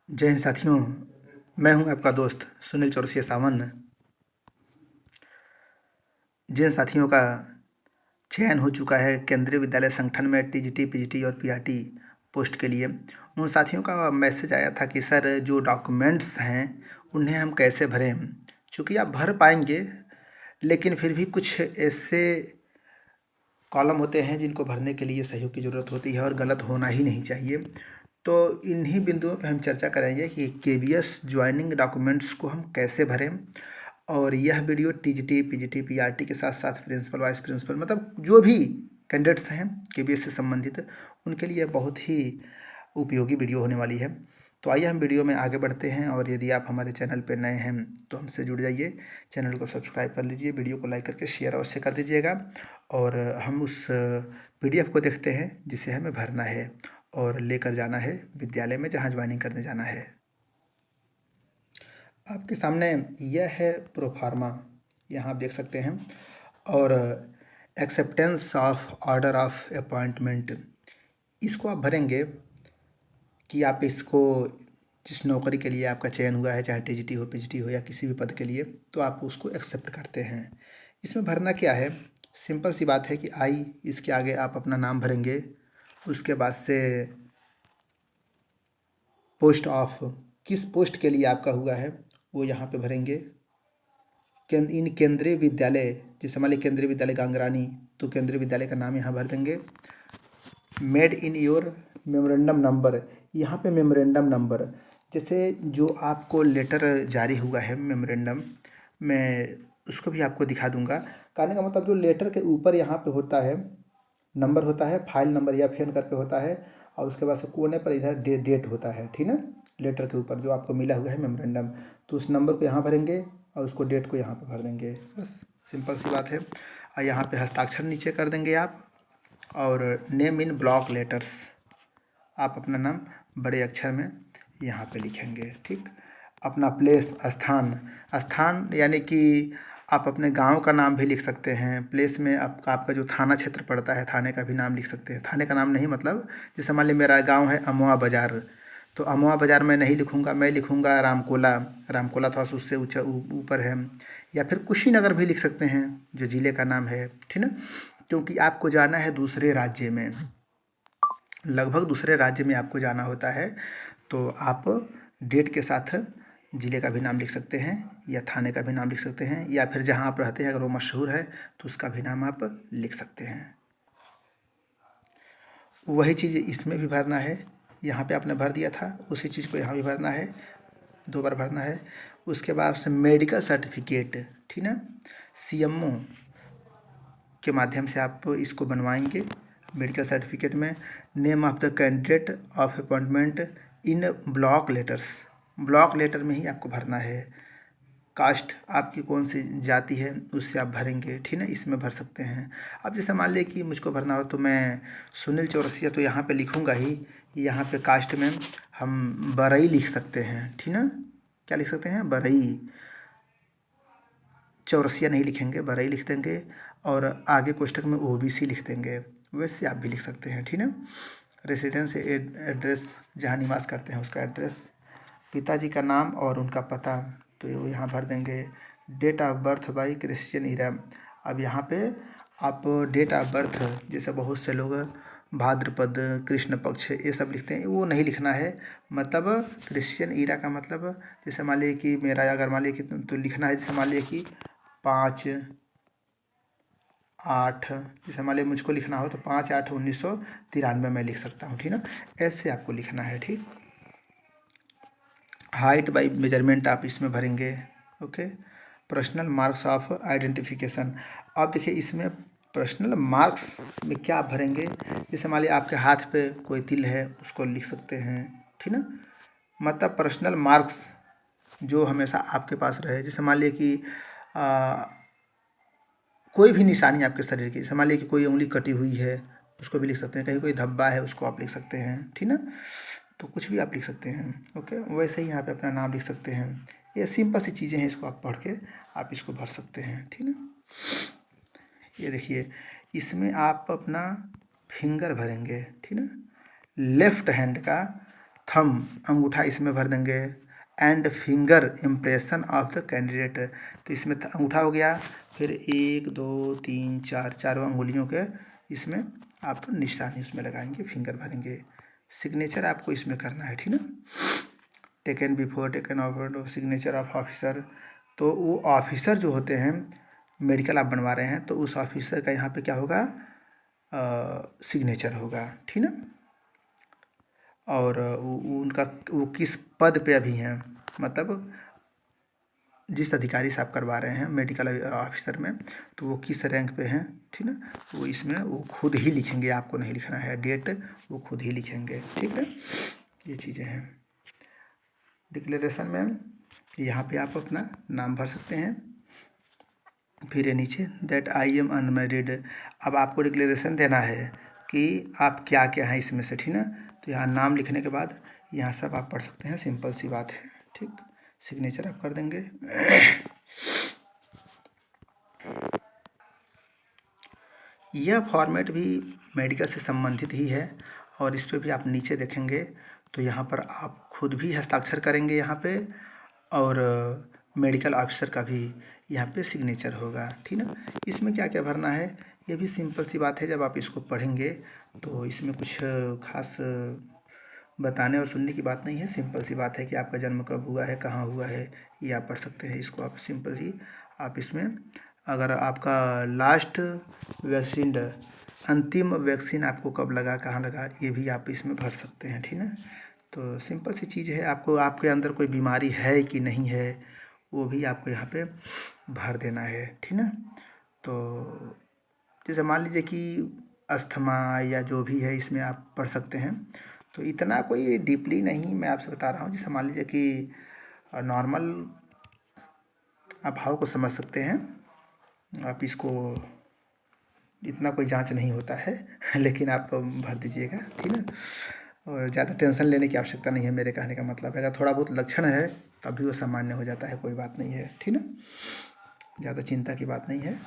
जय हिंद साथियों। मैं हूं आपका दोस्त सुनील चौरसिया सावन। जिन साथियों का चयन हो चुका है केंद्रीय विद्यालय संगठन में टीजीटी पीजीटी और पीआरटी पोस्ट के लिए, उन साथियों का मैसेज आया था कि सर जो डॉक्यूमेंट्स हैं उन्हें हम कैसे भरें। चूँकि आप भर पाएंगे, लेकिन फिर भी कुछ ऐसे कॉलम होते हैं जिनको भरने के लिए सहयोग की ज़रूरत होती है और गलत होना ही नहीं चाहिए। तो इन्हीं बिंदुओं पर हम चर्चा करेंगे कि केवीएस ज्वाइनिंग डॉक्यूमेंट्स को हम कैसे भरें। और यह वीडियो टीजीटी पीजीटी पीआरटी के साथ साथ प्रिंसिपल वाइस प्रिंसिपल मतलब जो भी कैंडिडेट्स हैं केवीएस से संबंधित, उनके लिए बहुत ही उपयोगी वीडियो होने वाली है। तो आइए हम वीडियो में आगे बढ़ते हैं। और यदि आप हमारे चैनल पर नए हैं तो हमसे जुड़ जाइए, चैनल को सब्सक्राइब कर लीजिए, वीडियो को लाइक करके शेयर अवश्य कर दीजिएगा। और हम उस पीडीएफ को देखते हैं जिसे हमें भरना है और लेकर जाना है विद्यालय में जहाँ ज्वाइनिंग करने जाना है। आपके सामने यह है प्रोफार्मा, यहाँ आप देख सकते हैं। और acceptance of order of appointment, इसको आप भरेंगे कि आप इसको जिस नौकरी के लिए आपका चयन हुआ है, चाहे टीजीटी हो पीजीटी हो या किसी भी पद के लिए, तो आप उसको एक्सेप्ट करते हैं। इसमें भरना क्या है, सिंपल सी बात है कि आई, इसके आगे आप अपना नाम भरेंगे। उसके बाद से पोस्ट ऑफ, किस पोस्ट के लिए आपका हुआ है वो यहाँ पे भरेंगे। इन केंद्रीय विद्यालय, जैसे मान लीजिए केंद्रीय विद्यालय गांगरानी, तो केंद्रीय विद्यालय का नाम यहाँ भर देंगे। Made in your memorandum number, यहाँ पे मेमोरेंडम नंबर, जैसे जो आपको लेटर जारी हुआ है मेमोरेंडम, मैं उसको भी आपको दिखा दूंगा। कहने का मतलब जो लेटर के ऊपर यहाँ पे होता है नंबर होता है, फाइल नंबर या फेन करके होता है, और उसके बाद से कोने पर इधर डेट होता है, ठीक ना। लेटर के ऊपर जो आपको मिला हुआ है मेमोरेंडम, तो उस नंबर को यहाँ भरेंगे और उसको डेट को यहाँ पर भर देंगे, बस सिंपल सी बात है। और यहाँ पे हस्ताक्षर नीचे कर देंगे आप। और नेम इन ब्लॉक लेटर्स, आप अपना नाम बड़े अक्षर में यहाँ पे लिखेंगे, ठीक। अपना प्लेस, स्थान, स्थान यानी कि आप अपने गांव का नाम भी लिख सकते हैं। प्लेस में आपका जो थाना क्षेत्र पड़ता है, थाने का भी नाम लिख सकते हैं। थाने का नाम नहीं, मतलब जैसे मान लीजिए मेरा गांव है अमवा बाज़ार, तो अमवा बाज़ार मैं नहीं लिखूंगा, मैं लिखूंगा रामकोला। रामकोला थोड़ा सा उससे ऊँचा ऊपर है। या फिर कुशीनगर भी लिख सकते हैं, जो ज़िले का नाम है, ठीक ना। क्योंकि आपको जाना है दूसरे राज्य में, लगभग दूसरे राज्य में आपको जाना होता है, तो आप डेट के साथ ज़िले का भी नाम लिख सकते हैं या थाने का भी नाम लिख सकते हैं, या फिर जहां आप रहते हैं अगर वो मशहूर है तो उसका भी नाम आप लिख सकते हैं। वही चीज़ इसमें भी भरना है, यहाँ पे आपने भर दिया था उसी चीज़ को यहाँ भी भरना है, 2 बार भरना है। उसके बाद से मेडिकल सर्टिफिकेट, ठीक ना, सीएमओ के माध्यम से आप इसको बनवाएंगे। मेडिकल सर्टिफिकेट में name of the candidate of appointment in block letters, block letter में ही आपको भरना है। कास्ट, आपकी कौन सी जाति है उससे आप भरेंगे, ठीक है, इसमें भर सकते हैं। अब जैसे मान लीजिए कि मुझको भरना हो तो मैं सुनील चौरसिया, तो यहाँ पे लिखूँगा ही। यहाँ पे कास्ट में हम बरई लिख सकते हैं, ठीक ना। क्या लिख सकते हैं, बरई, चौरसिया नहीं लिखेंगे, बरई लिख देंगे। और आगे कोष्ठक में ओबीसी लिख देंगे, वैसे आप भी लिख सकते हैं, ठीक है। रेसिडेंस एड्रेस, जहाँ निवास करते हैं उसका एड्रेस, पिताजी का नाम और उनका पता, तो वो यहाँ भर देंगे। Date of birth by Christian era, अब यहाँ पे आप डेट ऑफ बर्थ, जैसे बहुत से लोग भाद्रपद, कृष्ण पक्ष, ये सब लिखते हैं, वो नहीं लिखना है। मतलब क्रिश्चियन ईरा का मतलब, जैसे मान लीजिए कि मेरा अगर मान लीजिए कि तो लिखना है, जैसे मान लीजिए कि 5/8, जैसे मान लीजिए मुझको लिखना हो तो 5/8/1993 में लिख सकता हूँ, ठीक ना। ऐसे आपको लिखना है, ठीक। हाइट बाई मेजरमेंट आप इसमें भरेंगे, okay. Personal marks of identification, अब देखिए इसमें पर्सनल मार्क्स में क्या आप भरेंगे। जैसे मान लीजिए आपके हाथ पे कोई तिल है उसको लिख सकते हैं, ठीक ना। मतलब पर्सनल मार्क्स जो हमेशा आपके पास रहे। जैसे मान लीजिए कि कोई भी निशानी आपके शरीर की, जैसे मान लीजिए कि कोई उंगली कटी हुई है उसको भी लिख सकते हैं, कहीं कोई धब्बा है उसको आप लिख सकते हैं, ठीक ना। तो कुछ भी आप लिख सकते हैं, ओके। वैसे ही यहाँ पे अपना नाम लिख सकते हैं। ये सिंपल सी चीज़ें हैं, इसको आप पढ़ के आप इसको भर सकते हैं, ठीक ना। ये देखिए इसमें आप अपना फिंगर भरेंगे, ठीक ना, लेफ्ट हैंड का थम अंगूठा इसमें भर देंगे, and finger impression of the candidate, तो इसमें अंगूठा हो गया, फिर 1 2 3 4 चारों अंगुलियों के इसमें आप निशानी उसमें लगाएंगे, फिंगर भरेंगे। सिग्नेचर आपको इसमें करना है, ठीक ना। Taken before taken of signature of officer, तो वो ऑफिसर जो होते हैं, मेडिकल आप बनवा रहे हैं तो उस ऑफिसर का यहाँ पे क्या होगा, सिग्नेचर होगा, ठीक ना। और उनका वो किस पद पे अभी हैं, मतलब जिस अधिकारी से आप करवा रहे हैं मेडिकल ऑफिसर में, तो वो किस रैंक पे हैं, ठीक ना। वो इसमें वो खुद ही लिखेंगे, आपको नहीं लिखना है डेट, वो खुद ही लिखेंगे, ठीक है। ये चीज़ें हैं डिक्लेरेशन में। यहाँ पे आप अपना नाम भर सकते हैं, फिर ये नीचे दैट आई एम अनमैरिड। अब आपको डिक्लेरेशन देना है कि आप क्या क्या हैं इसमें से, ठीक ना। तो यहाँ नाम लिखने के बाद यहाँ सब आप पढ़ सकते हैं, सिंपल सी बात है, ठीक। सिग्नेचर आप कर देंगे। यह फॉर्मेट भी मेडिकल से संबंधित ही है, और इस पर भी आप नीचे देखेंगे तो यहाँ पर आप खुद भी हस्ताक्षर करेंगे यहाँ पे, और मेडिकल ऑफिसर का भी यहाँ पे सिग्नेचर होगा, ठीक ना। इसमें क्या क्या भरना है ये भी सिंपल सी बात है, जब आप इसको पढ़ेंगे तो इसमें कुछ खास बताने और सुनने की बात नहीं है, सिंपल सी बात है कि आपका जन्म कब हुआ है, कहाँ हुआ है, ये आप पढ़ सकते हैं। इसको आप सिंपल ही आप इसमें, अगर आपका लास्ट वैक्सीन, अंतिम वैक्सीन आपको कब लगा, कहाँ लगा, ये भी आप इसमें भर सकते हैं, ठीक ना। तो सिंपल सी चीज़ है, आपको आपके अंदर कोई बीमारी है कि नहीं है वो भी आपको यहाँ पे भर देना है, ठीक ना। तो जैसे मान लीजिए कि अस्थमा या जो भी है इसमें आप पढ़ सकते हैं, तो इतना कोई डीपली नहीं मैं आपसे बता रहा हूँ। जैसे मान लीजिए कि नॉर्मल आप भाव को समझ सकते हैं, आप इसको इतना कोई जांच नहीं होता है लेकिन आप भर दीजिएगा, ठीक है। और ज़्यादा टेंशन लेने की आवश्यकता नहीं है, मेरे कहने का मतलब है अगर थोड़ा बहुत लक्षण है तब भी वो सामान्य हो जाता है, कोई बात नहीं है, ठीक ना। ज़्यादा चिंता की बात नहीं है।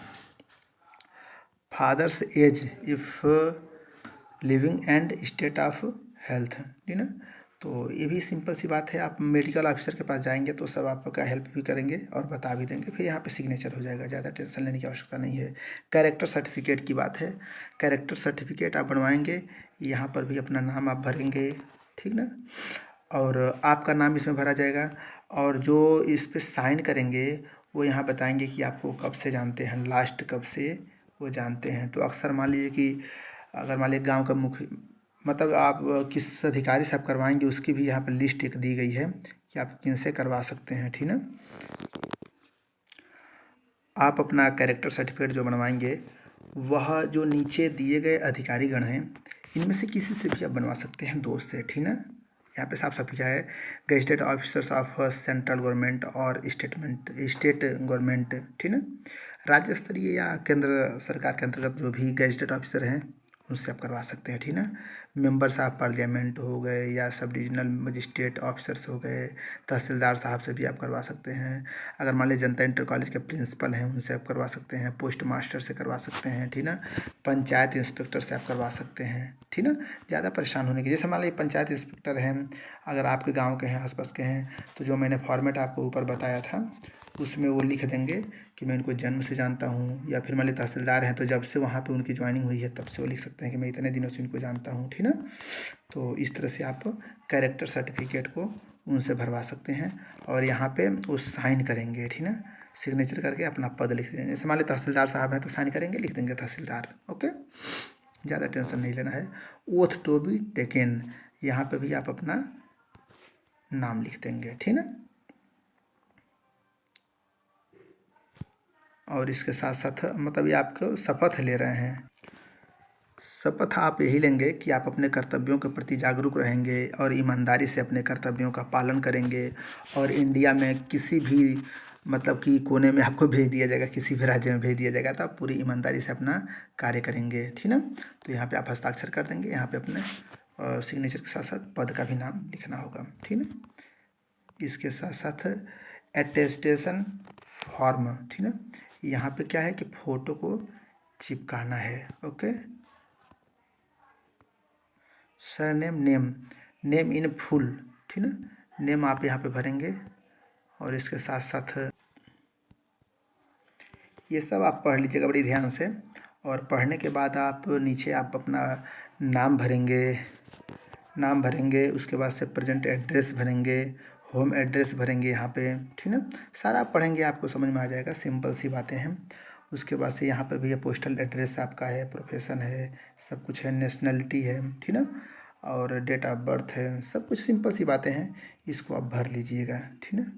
Father's age if living and state of health, ठीक ना। तो ये भी सिंपल सी बात है, आप मेडिकल ऑफिसर के पास जाएंगे तो सब आपका हेल्प भी करेंगे और बता भी देंगे, फिर यहाँ पे सिग्नेचर हो जाएगा, ज़्यादा टेंशन लेने की आवश्यकता नहीं है। कैरेक्टर सर्टिफिकेट की बात है, कैरेक्टर सर्टिफिकेट आप बनवाएंगे, यहाँ पर भी अपना नाम आप भरेंगे, ठीक ना। और आपका नाम इसमें भरा जाएगा, और जो इस पर साइन करेंगे वो यहाँ बताएंगे कि आपको कब से जानते हैं, लास्ट कब से वो जानते हैं। तो अक्सर मान लीजिए कि अगर मान लीजिए गांव का मुख्य, मतलब आप किस अधिकारी से आप करवाएंगे उसकी भी यहाँ पर लिस्ट एक दी गई है कि आप किन से करवा सकते हैं, ठीक ना। आप अपना कैरेक्टर सर्टिफिकेट जो बनवाएंगे वह जो नीचे दिए गए अधिकारीगण हैं इनमें से किसी से भी आप बनवा सकते हैं, दोस्त से, ठीक ना। यहाँ पे साफ साफ लिखा है gazetted officers of central government और स्टेट गवर्नमेंट, ठीक ना। राज्य स्तरीय या केंद्र सरकार के अंतर्गत जो भी गजेटेड ऑफिसर हैं उनसे आप करवा सकते हैं, ठीक ना। मेंबर्स ऑफ पार्लियामेंट हो गए या सब डिविजनल मजिस्ट्रेट ऑफिसर्स हो गए, तहसीलदार साहब से भी आप करवा सकते हैं। अगर मान लीजिए जनता इंटर कॉलेज के प्रिंसिपल हैं उनसे आप करवा सकते हैं, पोस्ट मास्टर से करवा सकते हैं, ठीक ना। पंचायत इंस्पेक्टर से आप करवा सकते हैं, ठीक ना। ज़्यादा परेशान होने की, जैसे मान लीजिए पंचायत इंस्पेक्टर हैं, अगर आपके गाँव के हैं, आसपास के हैं, तो जो मैंने फॉर्मेट आपको ऊपर बताया था उसमें वो लिख देंगे कि मैं इनको जन्म से जानता हूँ, या फिर मान लीजिए तहसीलदार हैं तो जब से वहाँ पे उनकी ज्वाइनिंग हुई है तब से वो लिख सकते हैं कि मैं इतने दिनों से इनको जानता हूँ, ठीक ना। तो इस तरह से आप कैरेक्टर सर्टिफिकेट को उनसे भरवा सकते हैं, और यहाँ पे वो साइन करेंगे, ठीक ना। सिग्नेचर करके अपना पद लिख देंगे, जैसे मान लीजिए तहसीलदार साहब हैं तो साइन करेंगे, लिख देंगे तहसीलदार, ओके। ज़्यादा टेंशन नहीं लेना है। ओथ टू बी टेकन, यहाँ पे भी आप अपना नाम लिख देंगे, ठीक ना। और इसके साथ साथ मतलब ये आपको शपथ ले रहे हैं, शपथ आप यही लेंगे कि आप अपने कर्तव्यों के प्रति जागरूक रहेंगे और ईमानदारी से अपने कर्तव्यों का पालन करेंगे, और इंडिया में किसी भी मतलब कि कोने में आपको भेज दिया जाएगा, किसी भी राज्य में भेज दिया जाएगा तो आप पूरी ईमानदारी से अपना कार्य करेंगे, ठीक ना। तो यहाँ पे आप हस्ताक्षर कर देंगे, यहाँ पे अपने सिग्नेचर के साथ साथ पद का भी नाम लिखना होगा, ठीक ना। इसके साथ साथ एटेस्टेशन फॉर्म, ठीक ना। यहाँ पे क्या है कि फ़ोटो को चिपकाना है, okay. Surname name, name in full, ठीक ना, नेम आप यहाँ पे भरेंगे और इसके साथ साथ ये सब आप पढ़ लीजिएगा बड़ी ध्यान से। और पढ़ने के बाद आप नीचे आप अपना नाम भरेंगे, उसके बाद से प्रेजेंट एड्रेस भरेंगे, होम एड्रेस भरेंगे यहाँ पे, ठीक ना। सारा आप पढ़ेंगे आपको समझ में आ जाएगा, सिंपल सी बातें हैं। उसके बाद से यहाँ पे भी पोस्टल एड्रेस आपका है, प्रोफेशन है, सब कुछ है, नेशनलिटी है, ठीक ना, और डेट ऑफ बर्थ है, सब कुछ सिंपल सी बातें हैं, इसको आप भर लीजिएगा, ठीक ना।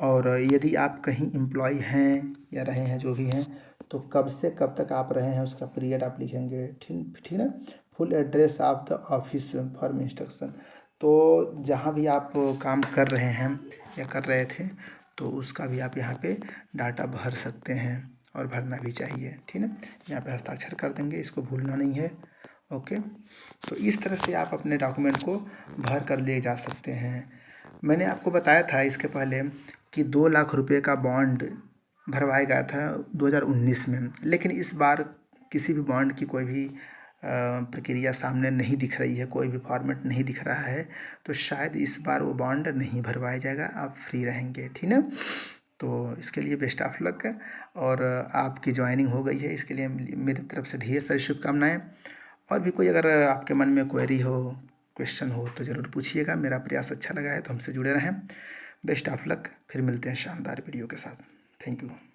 और यदि आप कहीं एम्प्लॉय हैं या रहे हैं जो भी हैं, तो कब से कब तक आप रहे हैं उसका पीरियड आप लिखेंगे, ठीक ठीक ना। Full address of the office for instruction, तो जहाँ भी आप काम कर रहे हैं या कर रहे थे तो उसका भी आप यहाँ पे डाटा भर सकते हैं और भरना भी चाहिए, ठीक ना। यहाँ पे हस्ताक्षर कर देंगे, इसको भूलना नहीं है। ओके, तो इस तरह से आप अपने डॉक्यूमेंट को भर कर ले जा सकते हैं। मैंने आपको बताया था इसके पहले कि 2 लाख रुपए का बॉन्ड भरवाया गया था 2019 में, लेकिन इस बार किसी भी बॉन्ड की कोई भी प्रक्रिया सामने नहीं दिख रही है, कोई भी फॉर्मेट नहीं दिख रहा है, तो शायद इस बार वो बॉन्ड नहीं भरवाया जाएगा, आप फ्री रहेंगे, ठीक है। तो इसके लिए बेस्ट ऑफ लक है, और आपकी ज्वाइनिंग हो गई है, इसके लिए मेरी तरफ से ढेर सारी शुभकामनाएँ। और भी कोई अगर आपके मन में क्वेरी हो, क्वेश्चन हो तो ज़रूर पूछिएगा। मेरा प्रयास अच्छा लगा है तो हमसे जुड़े रहें। बेस्ट ऑफ लक, फिर मिलते हैं शानदार वीडियो के साथ। Thank you.